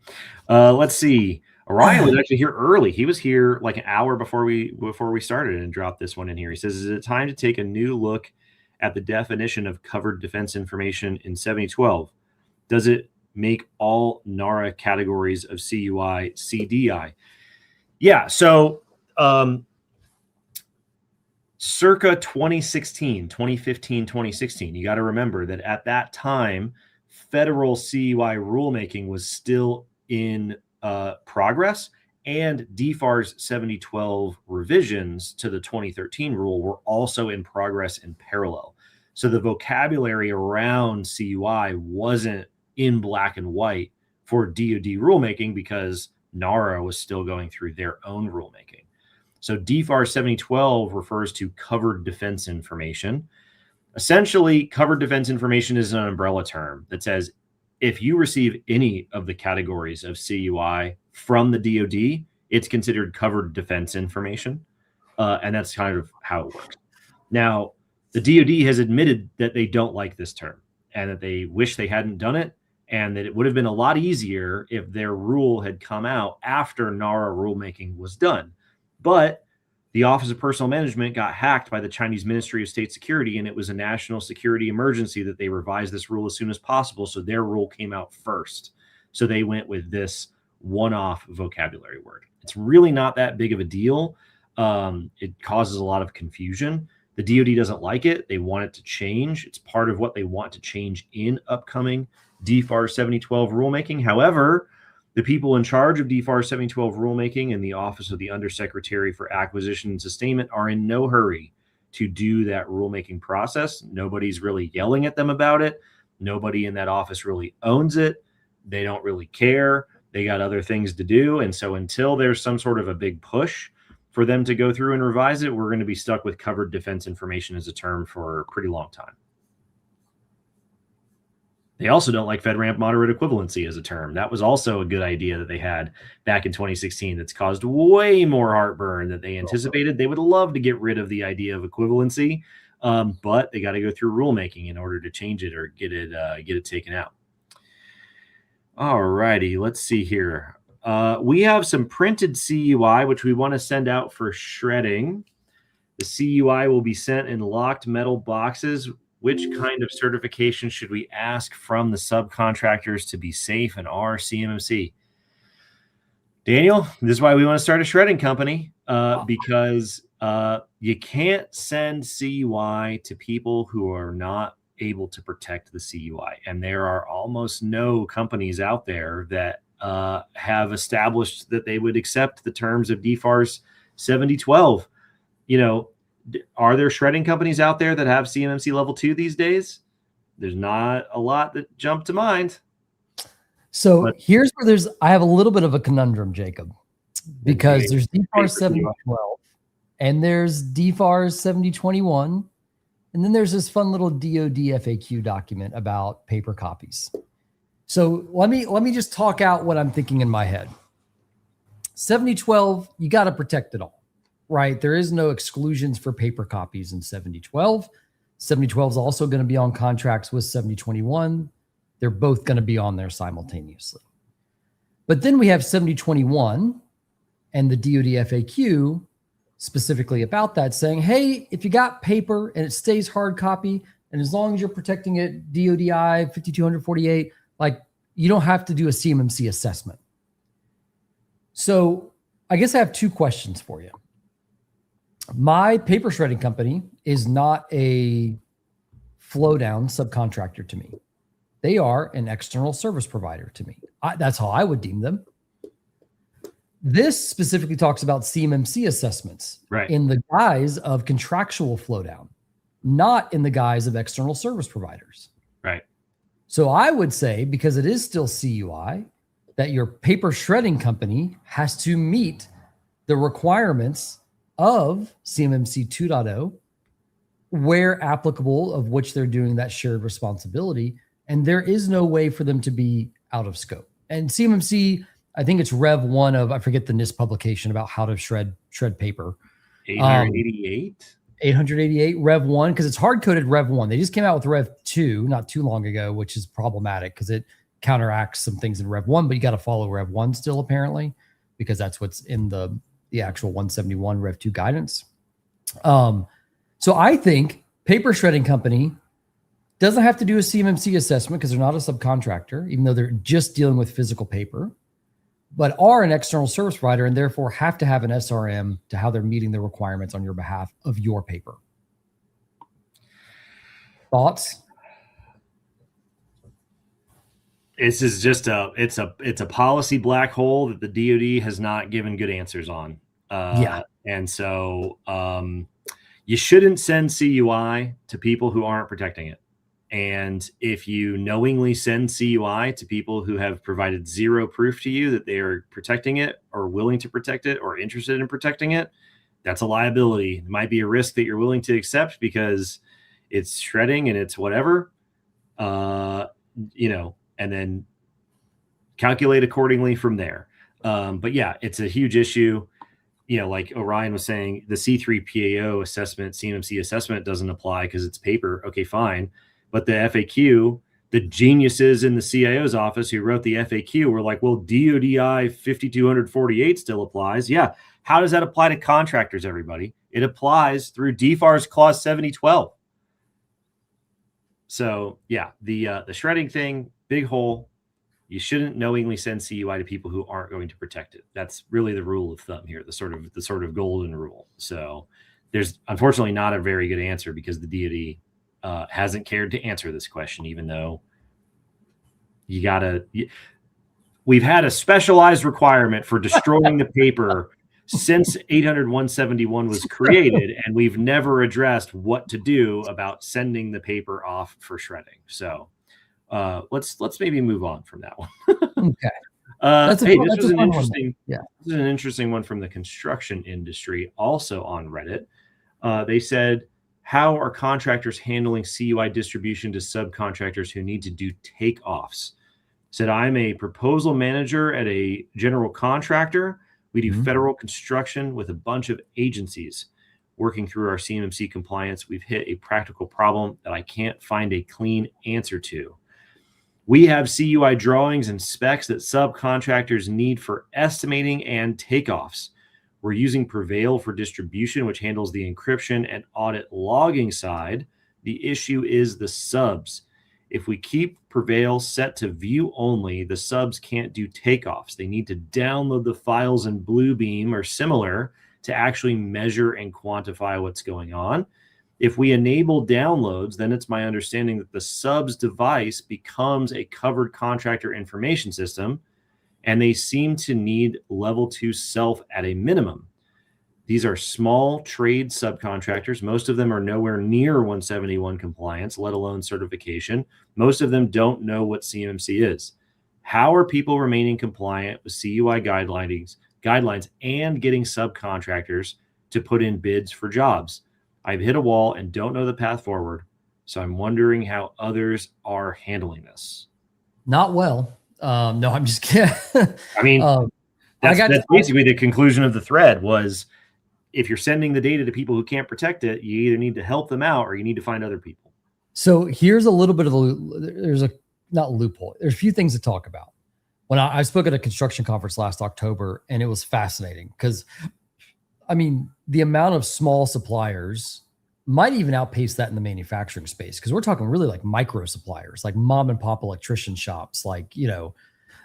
A: Let's see. Orion was actually here early. He was here like an hour before we started and dropped this one in here. He says, is it time to take a new look at the definition of covered defense information in 7012? Does it make all NARA categories of CUI CDI? Yeah, so circa 2016, 2015, 2016, you got to remember that at that time, federal CUI rulemaking was still in progress, and DFARS 7012 revisions to the 2013 rule were also in progress in parallel. So the vocabulary around CUI wasn't in black and white for DoD rulemaking because NARA was still going through their own rulemaking. So DFARS 7012 refers to covered defense information. Essentially, covered defense information is an umbrella term that says if you receive any of the categories of CUI from the DoD, it's considered covered defense information. And that's kind of how it works. Now, the DoD has admitted that they don't like this term and that they wish they hadn't done it, and that it would have been a lot easier if their rule had come out after NARA rulemaking was done. But the Office of Personnel Management got hacked by the Chinese Ministry of State Security, and it was a national security emergency that they revised this rule as soon as possible. So their rule came out first. So they went with this one-off vocabulary word. It's really not that big of a deal. It causes a lot of confusion. The DoD doesn't like it. They want it to change. It's part of what they want to change in upcoming DFARS 7012 rulemaking. However, the people in charge of DFARS 7012 rulemaking and the Office of the Undersecretary for Acquisition and Sustainment are in no hurry to do that rulemaking process. Nobody's really yelling at them about it. Nobody in that office really owns it. They don't really care. They got other things to do. And so until there's some sort of a big push for them to go through and revise it, we're going to be stuck with covered defense information as a term for a pretty long time. They also don't like FedRAMP moderate equivalency as a term. That was also a good idea that they had back in 2016 that's caused way more heartburn than they anticipated. They would love to get rid of the idea of equivalency, but they got to go through rulemaking in order to change it or get it taken out. All righty, let's see here. We have some printed CUI, which we want to send out for shredding. The CUI will be sent in locked metal boxes. Which kind of certification should we ask from the subcontractors to be safe in our CMMC? Daniel, this is why we want to start a shredding company, because you can't send CUI to people who are not able to protect the CUI. And there are almost no companies out there that have established that they would accept the terms of DFARS 7012. You know, are there shredding companies out there that have CMMC level 2 these days? There's not a lot that jump to mind.
B: So here's where I have a little bit of a conundrum, Jacob, because there's DFARS 7012 and there's DFARS 7021. And then there's this fun little DoD FAQ document about paper copies. So let me just talk out what I'm thinking in my head. 7012, you got to protect it all. Right. There is no exclusions for paper copies in 7012. 7012 is also going to be on contracts with 7021. They're both going to be on there simultaneously. But then we have 7021 and the DoD FAQ specifically about that saying, hey, if you got paper and it stays hard copy, and as long as you're protecting it, DODI 5248, like you don't have to do a CMMC assessment. So I guess I have two questions for you. My paper shredding company is not a flow down subcontractor to me. They are an external service provider to me. That's how I would deem them. This specifically talks about CMMC assessments in the guise of contractual flow down, not in the guise of external service providers.
A: Right.
B: So I would say, because it is still CUI, that your paper shredding company has to meet the requirements of CMMC 2.0, where applicable, of which they're doing that shared responsibility. And there is no way for them to be out of scope. And CMMC I think it's Rev 1 of, I forget the NIST publication about how to shred paper.
A: 888?
B: 888 Rev 1, because it's hard-coded Rev 1. They just came out with Rev 2 not too long ago, which is problematic because it counteracts some things in Rev 1, but you got to follow Rev 1 still, apparently, because that's what's in the actual 171 Rev 2 guidance. So I think paper shredding company doesn't have to do a CMMC assessment because they're not a subcontractor, even though they're just dealing with physical paper, but are an external service provider and therefore have to have an SRM to how they're meeting the requirements on your behalf of your paper. Thoughts?
A: This is just it's a policy black hole that the DoD has not given good answers on. And so you shouldn't send CUI to people who aren't protecting it. And if you knowingly send CUI to people who have provided zero proof to you that they are protecting it or willing to protect it or interested in protecting it, that's a liability. It might be a risk that you're willing to accept because it's shredding and it's whatever, and then calculate accordingly from there. But yeah, it's a huge issue. Like Orion was saying, the C3PAO assessment, CMMC assessment doesn't apply because it's paper. Okay, fine. But the FAQ, the geniuses in the CIO's office who wrote the FAQ were like, well, DODI 5248 still applies. Yeah. How does that apply to contractors, everybody? It applies through DFARS clause 7012. So yeah, the shredding thing, big hole. You shouldn't knowingly send CUI to people who aren't going to protect it. That's really the rule of thumb here, the sort of golden rule. So there's unfortunately not a very good answer because the DoD hasn't cared to answer this question, even though we've had a specialized requirement for destroying the paper since 800-171 was created, and we've never addressed what to do about sending the paper off for shredding. So let's maybe move on from that one.
B: Okay.
A: This was an interesting one from the construction industry, also on Reddit. They said, how are contractors handling CUI distribution to subcontractors who need to do takeoffs? Said, I'm a proposal manager at a general contractor. We do federal construction with a bunch of agencies. Working through our CMMC compliance, we've hit a practical problem that I can't find a clean answer to. We have CUI drawings and specs that subcontractors need for estimating and takeoffs. We're using Prevail for distribution, which handles the encryption and audit logging side. The issue is the subs. If we keep Prevail set to view only, the subs can't do takeoffs. They need to download the files in Bluebeam or similar to actually measure and quantify what's going on. If we enable downloads, then it's my understanding that the subs device becomes a covered contractor information system, and they seem to need level 2 self at a minimum. These are small trade subcontractors. Most of them are nowhere near 171 compliance, let alone certification. Most of them don't know what CMMC is. How are people remaining compliant with CUI guidelines and getting subcontractors to put in bids for jobs? I've hit a wall and don't know the path forward, so I'm wondering how others are handling this.
B: Not well. No, I'm just kidding.
A: I mean, that's basically the conclusion of the thread was, if you're sending the data to people who can't protect it, you either need to help them out or you need to find other people.
B: So here's a little bit of not loophole. There's a few things to talk about. When I spoke at a construction conference last October, and it was fascinating because, I mean, the amount of small suppliers might even outpace that in the manufacturing space, because we're talking really like micro suppliers, like mom and pop electrician shops,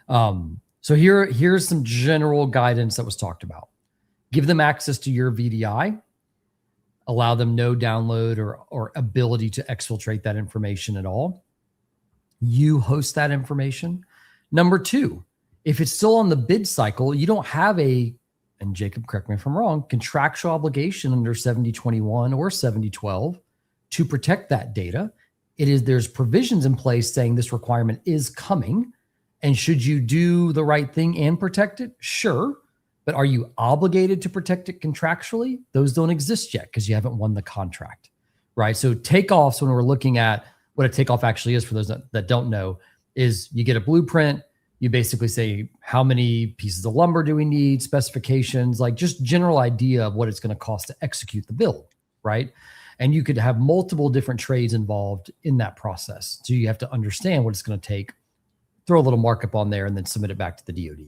B: so here's some general guidance that was talked about. Give them access to your VDI, allow them no download or ability to exfiltrate that information at all. You host that information. Number 2, if it's still on the bid cycle, you don't have and Jacob, correct me if I'm wrong, contractual obligation under 7021 or 7012 to protect that data. There's provisions in place saying this requirement is coming. And should you do the right thing and protect it? Sure. But are you obligated to protect it contractually? Those don't exist yet because you haven't won the contract, right? So takeoffs, when we're looking at what a takeoff actually is, for those that don't know, is you get a blueprint, You basically say, how many pieces of lumber do we need, specifications, like just general idea of what it's going to cost to execute the build, right? And you could have multiple different trades involved in that process. So you have to understand what it's going to take, throw a little markup on there, and then submit it back to the DoD.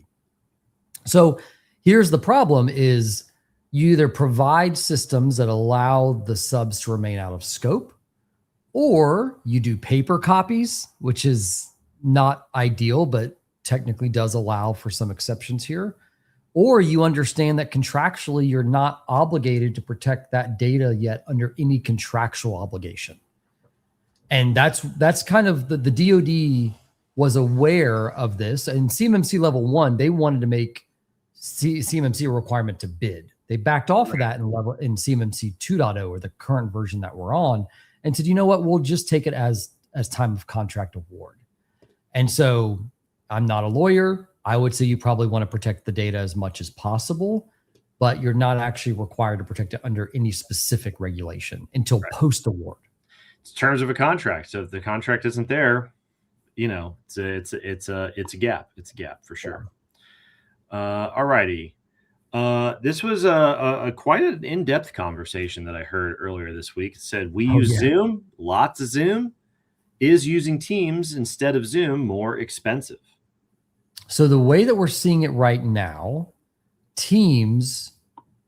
B: So here's the problem is you either provide systems that allow the subs to remain out of scope, or you do paper copies, which is not ideal, but technically does allow for some exceptions here. Or you understand that contractually you're not obligated to protect that data yet under any contractual obligation. And that's kind of the DoD was aware of this. And CMMC level 1, they wanted to make CMMC a requirement to bid. They backed off of that in CMMC 2.0, or the current version that we're on, and said, you know what, we'll just take it as time of contract award. And so I'm not a lawyer. I would say you probably want to protect the data as much as possible, but you're not actually required to protect it under any specific regulation until post-award.
A: It's terms of a contract. So if the contract isn't there, you know, it's a gap. It's a gap for sure. All righty. This was a quite an in-depth conversation that I heard earlier this week. It said, we use Zoom, lots of Zoom. Is using Teams instead of Zoom more expensive?
B: So the way that we're seeing it right now, Teams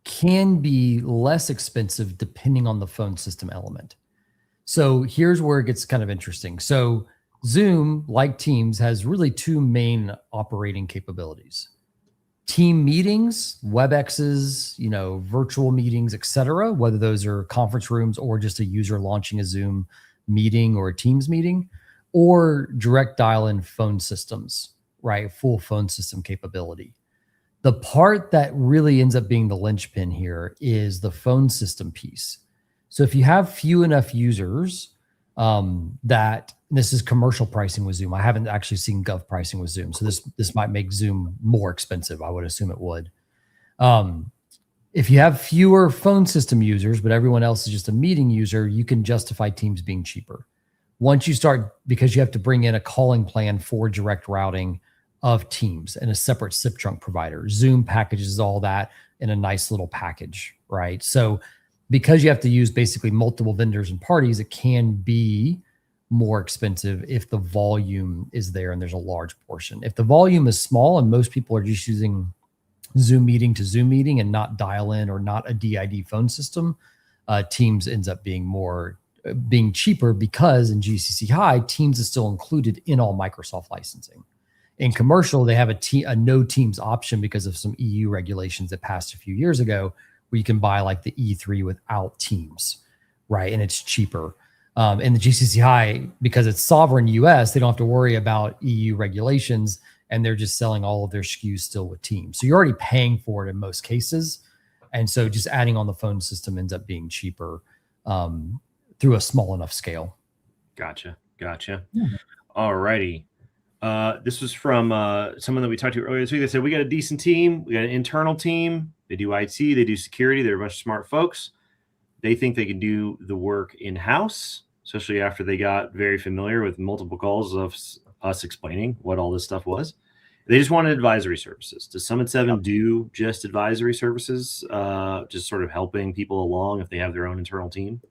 B: can be less expensive depending on the phone system element. So here's where it gets kind of interesting. So Zoom, like Teams, has really two main operating capabilities. Team meetings, WebExes, you know, virtual meetings, etc., whether those are conference rooms or just a user launching a Zoom meeting or a Teams meeting, or direct dial-in phone systems, right? Full phone system capability. The part that really ends up being the linchpin here is the phone system piece. So if you have few enough users, that this is commercial pricing with Zoom. I haven't actually seen gov pricing with Zoom. So this might make Zoom more expensive. I would assume it would. If you have fewer phone system users, but everyone else is just a meeting user, you can justify Teams being cheaper. Once you start, because you have to bring in a calling plan for direct routing of Teams and a separate SIP trunk provider. Zoom packages all that in a nice little package, right? So because you have to use basically multiple vendors and parties, it can be more expensive if the volume is there and there's a large portion. If the volume is small and most people are just using Zoom meeting to Zoom meeting and not dial in or not a DID phone system, Teams ends up being cheaper because in GCC High, Teams is still included in all Microsoft licensing. In commercial, they have a no Teams option because of some EU regulations that passed a few years ago, where you can buy like the E3 without Teams, right? And it's cheaper. In the GCC High, because it's sovereign US, they don't have to worry about EU regulations, and they're just selling all of their SKUs still with Teams. So you're already paying for it in most cases. And so just adding on the phone system ends up being cheaper through a small enough scale.
A: Gotcha. Yeah. All righty. This was from someone that we talked to earlier this week. They said, we got a decent team. We got an internal team. They do IT. They do security. They're a bunch of smart folks. They think they can do the work in-house, especially after they got very familiar with multiple calls of us explaining what all this stuff was. They just wanted advisory services. Does Summit 7 do just advisory services, just sort of helping people along if they have their own internal team?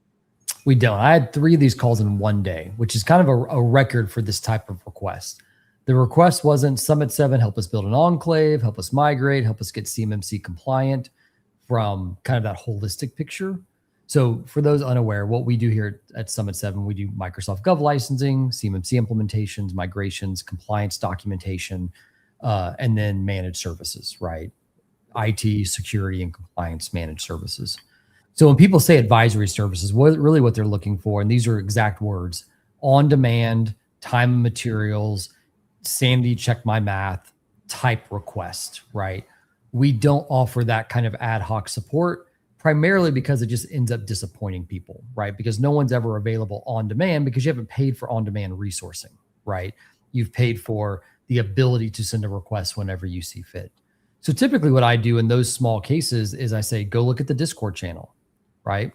B: We don't. I had 3 of these calls in one day, which is kind of a record for this type of request. The request wasn't Summit 7, help us build an enclave, help us migrate, help us get CMMC compliant, from kind of that holistic picture. So for those unaware, what we do here at Summit 7, we do Microsoft Gov licensing, CMMC implementations, migrations, compliance documentation, and then managed services, right? IT, security, and compliance managed services. So when people say advisory services, what they're looking for, and these are exact words, on demand, time and materials, Sandy, check my math type request, right? We don't offer that kind of ad hoc support, primarily because it just ends up disappointing people, right? Because no one's ever available on demand because you haven't paid for on-demand resourcing, right? You've paid for the ability to send a request whenever you see fit. So typically what I do in those small cases is I say, go look at the Discord channel, right?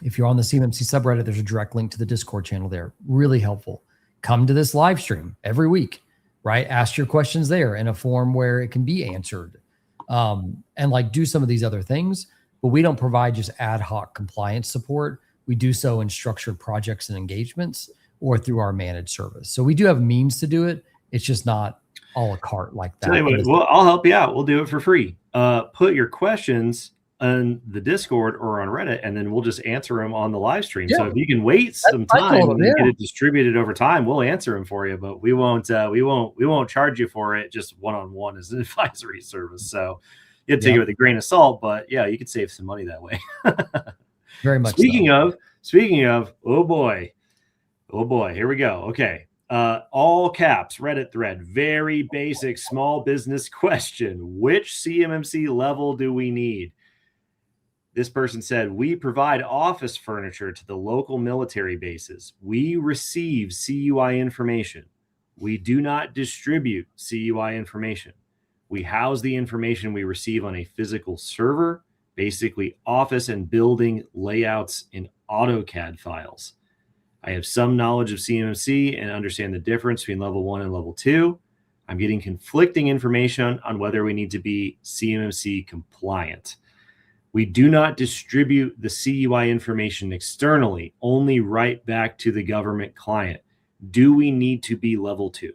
B: If you're on the CMMC subreddit, there's a direct link to the Discord channel there. Really helpful. Come to this live stream every week. right? Ask your questions there in a form where it can be answered, and like do some of these other things. But we don't provide just ad hoc compliance support. We do so in structured projects and engagements or through our managed service. So we do have means to do it. It's just not a la carte like that.
A: Tell you what, well, I'll help you out. We'll do it for free. Put your questions on the Discord or on Reddit, and then we'll just answer them on the live stream. Yeah. So if you can wait some time and get it distributed over time, we'll answer them for you. But we won't charge you for it just one-on-one as an advisory service. So you have to take it with a grain of salt. But yeah, you could save some money that way.
B: Very much.
A: Speaking of, oh boy, here we go. Okay. All caps, Reddit thread, very basic small business question. Which CMMC level do we need? This person said, we provide office furniture to the local military bases. We receive CUI information. We do not distribute CUI information. We house the information we receive on a physical server, basically office and building layouts in AutoCAD files. I have some knowledge of CMMC and understand the difference between level 1 and level 2. I'm getting conflicting information on whether we need to be CMMC compliant. We do not distribute the CUI information externally, only right back to the government client. Do we need to be level 2?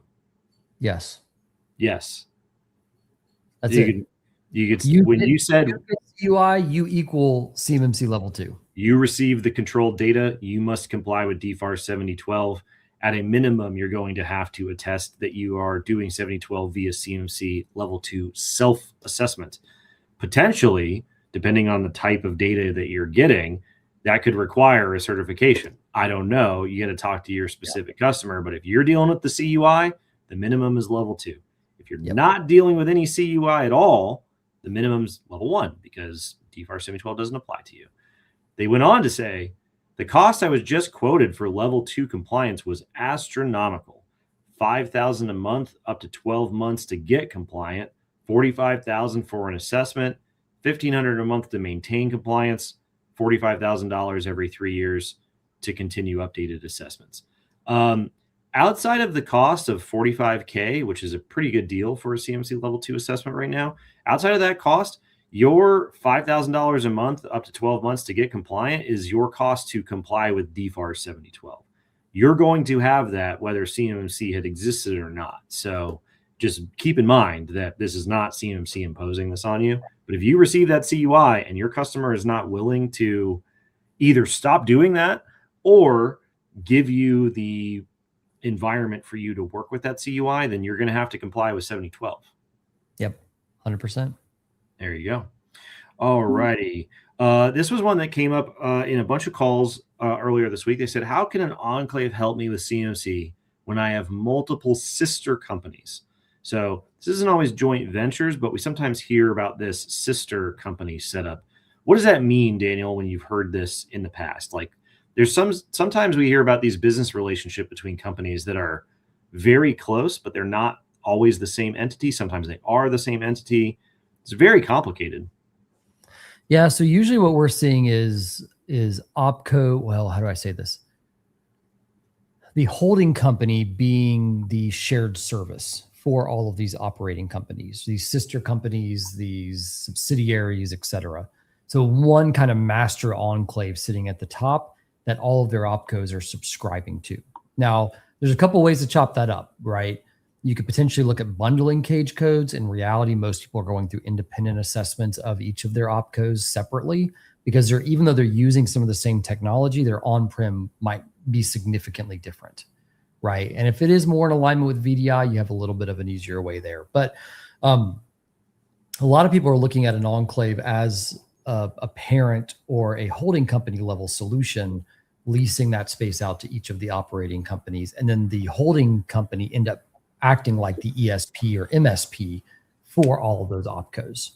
B: Yes.
A: Yes.
B: That's
A: it. When you said
B: CUI, you equal CMMC level 2.
A: You receive the controlled data. You must comply with DFARS 7012. At a minimum, you're going to have to attest that you are doing 7012 via CMMC level 2 self-assessment. Potentially, depending on the type of data that you're getting, that could require a certification. I don't know. You got to talk to your specific customer. But if you're dealing with the CUI, the minimum is level 2. If you're not dealing with any CUI at all, the minimum's level 1 because DFARS 7012 doesn't apply to you. They went on to say, the cost I was just quoted for level 2 compliance was astronomical. $5,000 a month up to 12 months to get compliant, $45,000 for an assessment, $1,500 a month to maintain compliance, $45,000 every 3 years to continue updated assessments. Outside of the cost of $45K, which is a pretty good deal for a CMMC level 2 assessment right now, outside of that cost, your $5,000 a month up to 12 months to get compliant is your cost to comply with DFARS 7012. You're going to have that whether CMMC had existed or not. So just keep in mind that this is not CMMC imposing this on you. But if you receive that CUI and your customer is not willing to either stop doing that or give you the environment for you to work with that CUI, then you're going to have to comply with 7012.
B: Yep, 100%.
A: There you go. All righty. This was one that came up in a bunch of calls earlier this week. They said, how can an Enclave help me with CMMC when I have multiple sister companies? So this isn't always joint ventures, but we sometimes hear about this sister company setup. What does that mean, Daniel, when you've heard this in the past? Like there's sometimes we hear about these business relationship between companies that are very close, but they're not always the same entity. Sometimes they are the same entity. It's very complicated.
B: Yeah. So usually what we're seeing is OpCo. Well, how do I say this? The holding company being the shared service for all of these operating companies, these sister companies, these subsidiaries, et cetera. So one kind of master enclave sitting at the top that all of their OpCos are subscribing to. Now, there's a couple ways to chop that up, right? You could potentially look at bundling cage codes. In reality, most people are going through independent assessments of each of their OpCos separately because even though they're using some of the same technology, their on-prem might be significantly different, right? And if it is more in alignment with VDI, you have a little bit of an easier way there. But a lot of people are looking at an enclave as a parent or a holding company level solution, leasing that space out to each of the operating companies. And then the holding company end up acting like the ESP or MSP for all of those OpCos.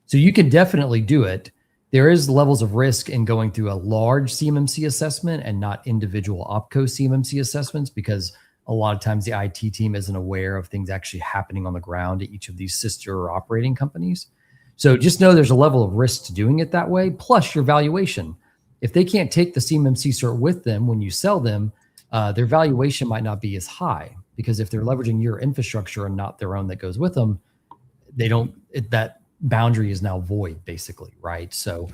B: So you can definitely do it. There is levels of risk in going through a large CMMC assessment and not individual OpCo CMMC assessments because a lot of times the IT team isn't aware of things actually happening on the ground at each of these sister or operating companies. So just know there's a level of risk to doing it that way, plus your valuation. If they can't take the CMMC cert with them when you sell them, their valuation might not be as high. because if they're leveraging your infrastructure and not their own that goes with them, they don't, that boundary is now void, basically, right? So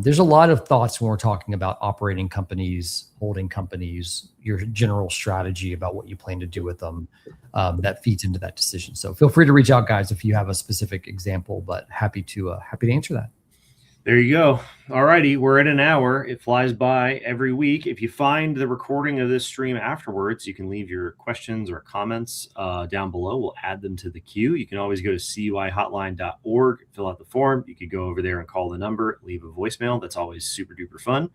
B: there's a lot of thoughts when we're talking about operating companies, holding companies, your general strategy about what you plan to do with them, that feeds into that decision. So feel free to reach out, guys, if you have a specific example, but happy to answer that.
A: There you go. All righty. We're at an hour. It flies by every week. If you find the recording of this stream afterwards, you can leave your questions or comments down below. We'll add them to the queue. You can always go to CUIHotline.org, fill out the form. You could go over there and call the number, leave a voicemail. That's always super duper fun.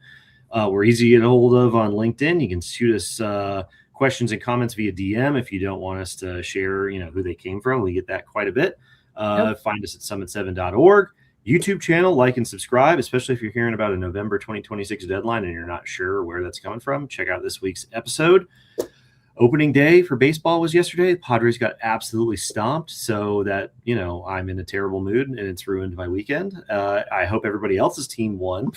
A: We're easy to get a hold of on LinkedIn. You can shoot us questions and comments via DM if you don't want us to share, who they came from. We get that quite a bit. Find us at summit7.org. YouTube channel, like and subscribe, especially if you're hearing about a November 2026 deadline and you're not sure where that's coming from. Check out this week's episode. Opening day for baseball was yesterday. The Padres got absolutely stomped, so that, I'm in a terrible mood and it's ruined my weekend. I hope everybody else's team won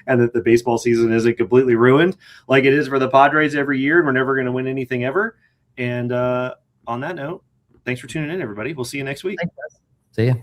A: and that the baseball season isn't completely ruined like it is for the Padres every year. And we're never going to win anything ever. And on that note, thanks for tuning in, everybody. We'll see you next week.
B: Thanks, guys. See ya.